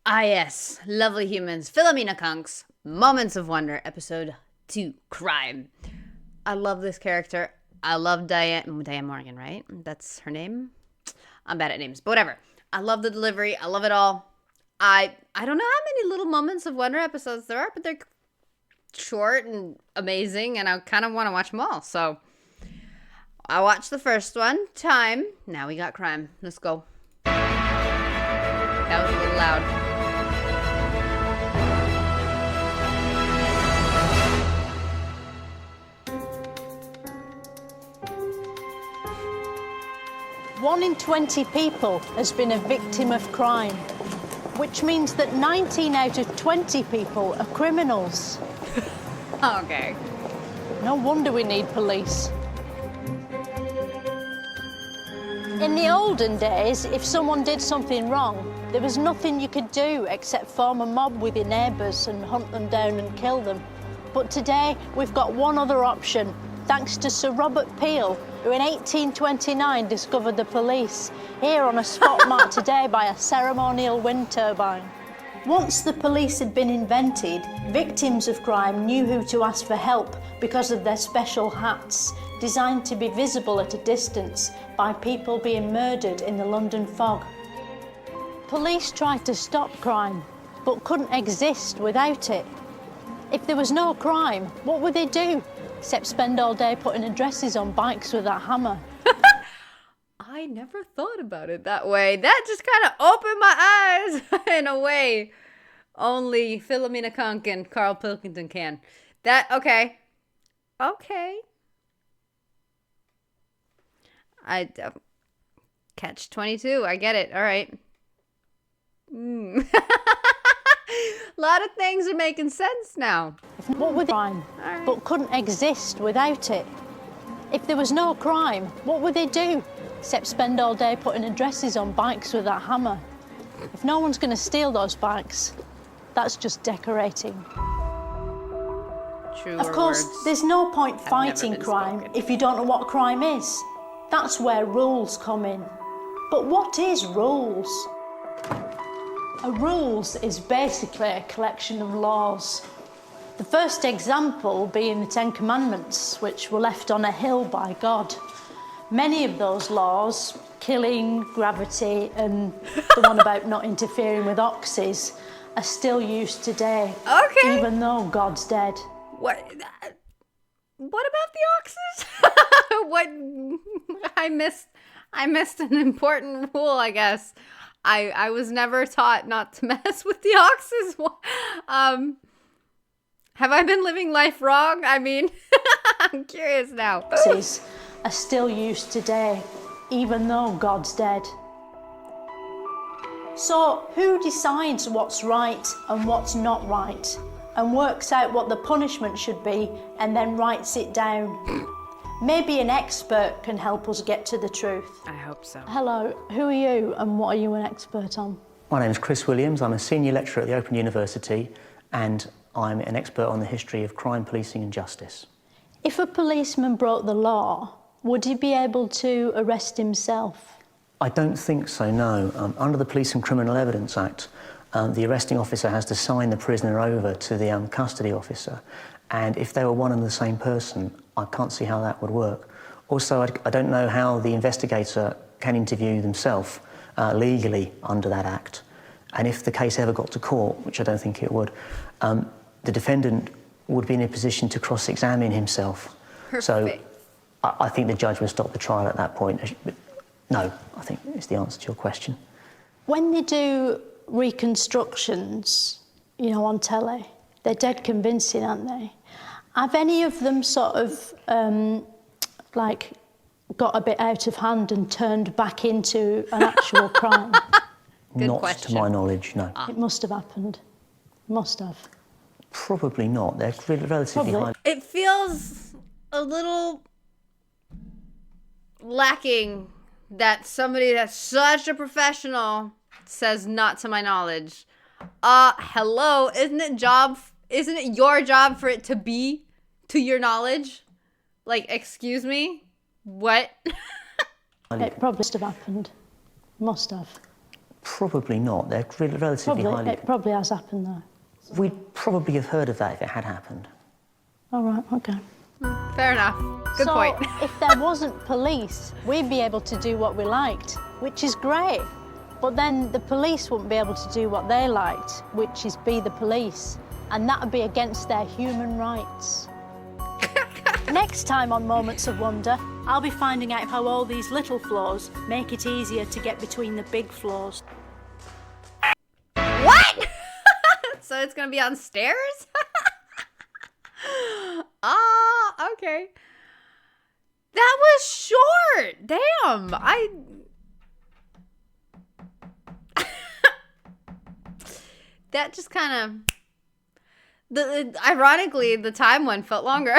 Ah yes, lovely humans, PHILOMENA CUNK'S, Moments of Wonder, episode 2, Crime. I love this character. I love Diane Morgan, right? That's her name? I'm bad at names, but whatever. I love the delivery. I love it all. I don't know how many little Moments of Wonder episodes there are, but they're short and amazing, and I kind of want to watch them all. So I watched the first one, Time. Now we got Crime. Let's go. That was a little loud. One in 20 people has been a victim of crime, which means that 19 out of 20 people are criminals. Okay. No wonder we need police. In the olden days, if someone did something wrong, there was nothing you could do except form a mob with your neighbours and hunt them down and kill them. But today, we've got one other option, thanks to Sir Robert Peel, who in 1829 discovered the police, here on a spot marked today by a ceremonial wind turbine. Once the police had been invented, victims of crime knew who to ask for help because of their special hats, designed to be visible at a distance by people being murdered in the London fog. Police tried to stop crime, but couldn't exist without it. If there was no crime, what would they do? Except spend all day putting addresses on bikes with that hammer. I never thought about it that way. That just kind of opened my eyes in a way only PHILOMENA CUNK'S and Carl Pilkington can. Okay. I catch 22. I get it. All right. A lot of things are making sense now. What would crime, but couldn't exist without it? If there was no crime, what would they do? Except spend all day putting addresses on bikes with that hammer. If no one's going to steal those bikes, that's just decorating. Of course, there's no point fighting crime if you don't know what crime is. That's where rules come in. But what is rules? A rules is basically a collection of laws. The first example being the Ten Commandments, which were left on a hill by God. Many of those laws, killing, gravity, and the one about not interfering with oxes, are still used today. Okay. Even though God's dead. What about the oxes? What? I missed an important rule, I guess. I was never taught not to mess with the oxes. Have I been living life wrong? I mean, I'm curious now. Oxes are still used today, even though God's dead. So who decides what's right and what's not right, and works out what the punishment should be and then writes it down? Maybe an expert can help us get to the truth. I hope so. Hello, who are you and what are you an expert on? My name is Chris Williams. I'm a senior lecturer at the Open University and I'm an expert on the history of crime, policing and justice. If a policeman broke the law, would he be able to arrest himself? I don't think so, no. Under the Police and Criminal Evidence Act, the arresting officer has to sign the prisoner over to the custody officer. And if they were one and the same person, I can't see how that would work. Also, I don't know how the investigator can interview themselves legally under that act. And if the case ever got to court, which I don't think it would, the defendant would be in a position to cross-examine himself. Perfect. So I think the judge would stop the trial at that point. But no, I think is the answer to your question. When they do reconstructions, you know, on telly, they're dead convincing, aren't they? Have any of them sort of, like, got a bit out of hand and turned back into an actual crime? Good Not question. to my knowledge, no. It must have happened. Must have. Probably not. They're relatively Probably. high. It feels a little lacking that somebody that's such a professional says not to my knowledge. Hello, isn't it your job for it to be to your knowledge? Like, excuse me? What? It probably must have happened. Must have. Probably not. They're relatively highly... It probably has happened, though. We'd probably have heard of that if it had happened. All right, OK. Fair enough. Good point. If there wasn't police, we'd be able to do what we liked, which is great. But then the police wouldn't be able to do what they liked, which is be the police. And that would be against their human rights. Next time on Moments of Wonder, I'll be finding out how all these little flaws make it easier to get between the big flaws. What? So it's gonna be on stairs? Ah, okay. That was short. Damn. That just kind of... Ironically, the time one felt longer.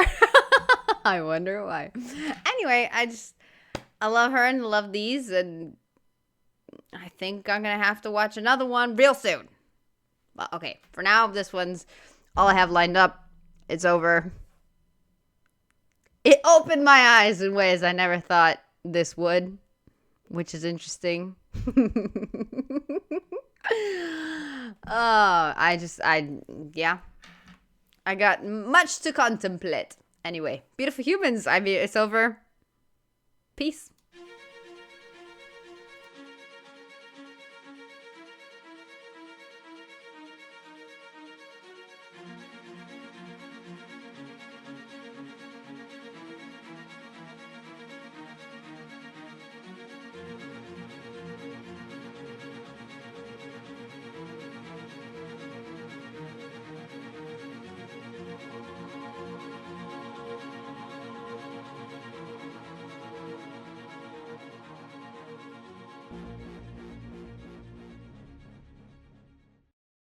I wonder why. Anyway, I love her and love these, and I think I'm gonna have to watch another one real soon. Well, okay, for now, this one's all I have lined up. It's over. It opened my eyes in ways I never thought this would, which is interesting. Yeah. I got much to contemplate. Anyway, beautiful humans. It's over. Peace.